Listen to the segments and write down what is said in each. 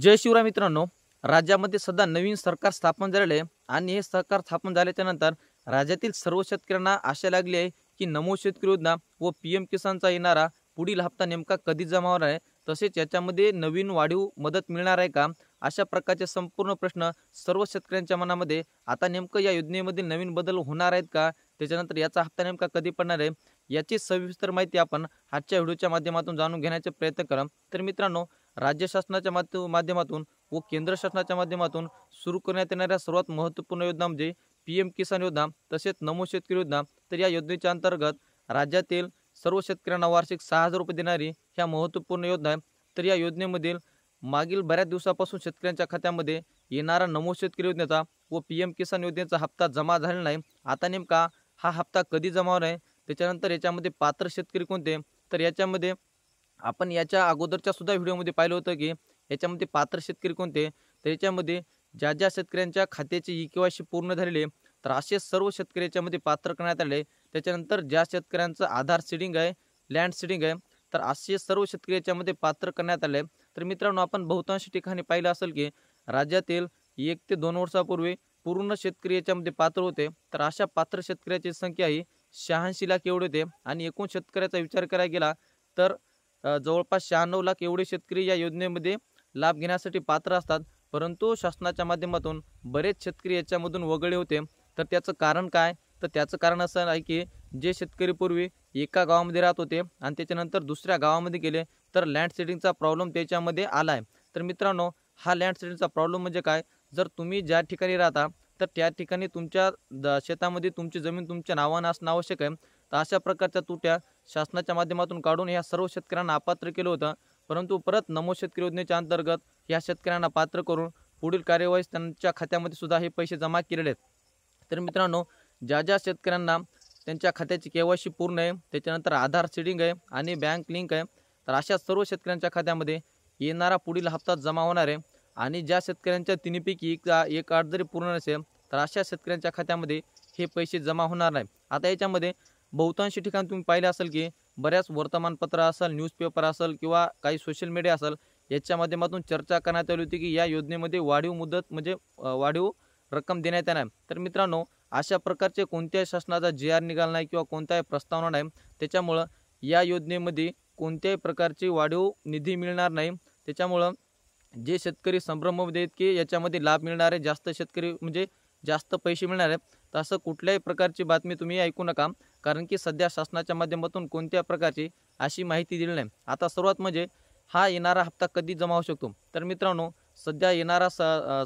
जय शिवराय मित्रांनो, राज्यामध्ये सध्या नवीन सरकार स्थापन झालेले आहे आणि हे सरकार स्थापन झाल्याच्या नंतर राज्यातील सर्व शेतकऱ्यांना आशा लागली आहे की नमो शेतकरी योजना व पीएम किसानचा येणारा पुढील हप्ता नेमका कधी जमा होणार आहे, तसेच याच्यामध्ये नवीन वाढीव मदत मिळणार आहे का, अशा प्रकारचे संपूर्ण प्रश्न सर्व शेतकऱ्यांच्या मनामध्ये. आता नेमकं या योजनेमध्ये नवीन बदल होणार आहेत का, त्याच्यानंतर याचा हप्ता नेमका कधी पडणार आहे, याची सविस्तर माहिती आपण आजच्या व्हिडिओच्या माध्यमातून जाणून घेण्याचा प्रयत्न करा. तर मित्रांनो, राज्य शासनाच्या माध्यमातून व केंद्र शासनाच्या माध्यमातून सुरू करण्यात येणाऱ्या सर्वात महत्त्वपूर्ण योजना म्हणजे पीएम किसान योजना तसेच नमो शेतकरी योजना. तर या योजनेच्या अंतर्गत राज्यातील सर्व शेतकऱ्यांना वार्षिक 6,000 रुपये देणारी ह्या महत्त्वपूर्ण योजना आहे. तर या योजनेमधील मागील बऱ्याच दिवसापासून शेतकऱ्यांच्या खात्यामध्ये येणारा नमो शेतकरी योजनेचा व पीएम किसान योजनेचा हप्ता जमा झालेला नाही. आता नेमका हा हप्ता कधी जमा होणार आहे, त्याच्यानंतर याच्यामध्ये पात्र शेतकरी कोणते, तर याच्यामध्ये आपण याच्या अगोदरच्या सुद्धा व्हिडिओमध्ये पाहिलं होतं की याच्यामध्ये पात्र शेतकरी कोणते. तर याच्यामध्ये ज्या ज्या शेतकऱ्यांच्या खात्याची ई-के-वाय-सी पूर्ण झालेली आहे, तर असे सर्व शेतकरी याच्यामध्ये पात्र करण्यात आले. त्याच्यानंतर ज्या शेतकऱ्यांचं आधार सीडिंग आहे, लँड सीडिंग आहे, तर असे सर्व शेतकरी याच्यामध्ये पात्र करण्यात आले. तर मित्रांनो, आपण बहुतांश ठिकाणी पाहिलं असेल की राज्यातील 1 ते 2 वर्षापूर्वी पूर्ण शेतकरी याच्यामध्ये पात्र होते. तर अशा पात्र शेतकऱ्याची संख्या ही 86 लाख एवढी होते आणि एकूण शेतकऱ्याचा विचार करायला गेला तर जवळपास 96 लाख एवढे शेतकरी या योजनेमध्ये लाभ घेण्यासाठी पात्र असतात. परंतु शासनाच्या माध्यमातून बरेच शेतकरी याच्यामधून वगळले होते. तर त्याचं कारण काय, तर त्याचं कारण असं आहे की जे शेतकरी पूर्वी एका गावामध्ये राहत होते आणि त्याच्यानंतर दुसऱ्या गावामध्ये गेले तर लँड सीडिंगचा प्रॉब्लेम त्याच्यामध्ये आला आहे. तर मित्रांनो, हा लँड सीडिंगचा प्रॉब्लेम म्हणजे काय, जर तुम्ही ज्या ठिकाणी राहता तर त्या ठिकाणी तुमच्या शेतामध्ये तुमची जमीन तुमच्या नावानं असणं आवश्यक आहे. तर अशा प्रकारच्या तुट्या शासनाच्या माध्यमातून काढून ह्या सर्व शेतकऱ्यांना अपात्र केलं होतं. परंतु परत नमो शेतकरी योजनेच्या अंतर्गत या शेतकऱ्यांना पात्र करून पुढील कार्यवाहीस त्यांच्या खात्यामध्ये सुद्धा हे पैसे जमा केलेले आहेत. तर मित्रांनो, ज्या ज्या शेतकऱ्यांना त्यांच्या खात्याची के-वाय-सी पूर्ण आहे, त्याच्यानंतर आधार सीडिंग आहे आणि बँक लिंक आहे, तर अशा सर्व शेतकऱ्यांच्या खात्यामध्ये येणारा पुढील हप्ता जमा होणार आहे. आणि ज्या शेतकऱ्यांच्या तिन्हीपैकी एक अट जरी पूर्ण नसेल तर अशा शेतकऱ्यांच्या खात्यामध्ये हे पैसे जमा होणार नाही. आता याच्यामध्ये बहुतांश ठिकाणी तुम्ही पाहिले असेल की बऱ्याच वर्तमानपत्र असेल, न्यूजपेपर असेल किंवा काही सोशल मीडिया असेल, याच्या माध्यमातून चर्चा करण्यात आली होती की या योजनेमध्ये वाढीव मुदत म्हणजे वाढीव रक्कम देण्यात येणार. तर मित्रांनो, अशा प्रकारचे कोणत्याही शासनाचा जी-आर निघाला नाही किंवा कोणताही प्रस्तावना नाही. त्याच्यामुळं या योजनेमध्ये कोणत्याही प्रकारची वाढीव निधी मिळणार नाही. त्याच्यामुळं जे शेतकरी संभ्रमामध्ये आहेत की याच्यामध्ये लाभ मिळणार आहे, जास्त शेतकरी म्हणजे जास्त पैसे मिळणार आहेत, तर असं कुठल्याही प्रकारची बातमी तुम्ही ऐकू नका. कारण की सध्या शासनाच्या माध्यमातून कोणत्या प्रकारची अशी माहिती दिली नाही. आता सर्वात म्हणजे हा येणारा हप्ता कधी जमा होऊ शकतो, तर मित्रांनो, सध्या येणारा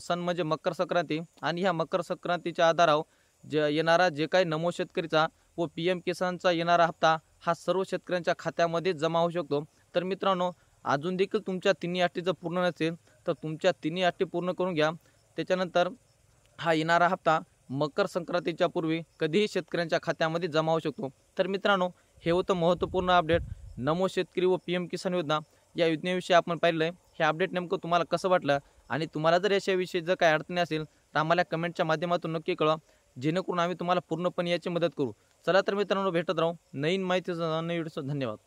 सण म्हणजे मकर संक्रांती आणि ह्या मकर संक्रांतीच्या आधारावर येणारा जे काही नमो शेतकरीचा व पीएम किसानचा येणारा हप्ता हा सर्व शेतकऱ्यांच्या खात्यामध्ये जमा होऊ शकतो. तर मित्रांनो, अजून देखील तुमच्या तिन्ही अटी जर पूर्ण नसेल तर तुमच्या तिन्ही अटी पूर्ण करून घ्या. त्याच्यानंतर हा येणारा हप्ता मकर संक्रांतीच्या पूर्वी कधीही शेतकऱ्यांच्या खात्यामध्ये जमा होऊ शकतो. तर मित्रांनो, हे होतं महत्त्वपूर्ण अपडेट नमो शेतकरी व पीएम किसान योजना या योजनेविषयी आपण पाहिलं आहे. हे अपडेट नेमकं तुम्हाला कसं वाटलं आणि तुम्हाला जर याच्याविषयी जर काही अडचणी असेल तर आम्हाला कमेंटच्या माध्यमातून नक्की कळवा, जेणेकरून आम्ही तुम्हाला पूर्णपणे याची मदत करू. चला तर मित्रांनो, भेटत राहू नवीन माहितीचं नवीन व्हिडिओचं. धन्यवाद.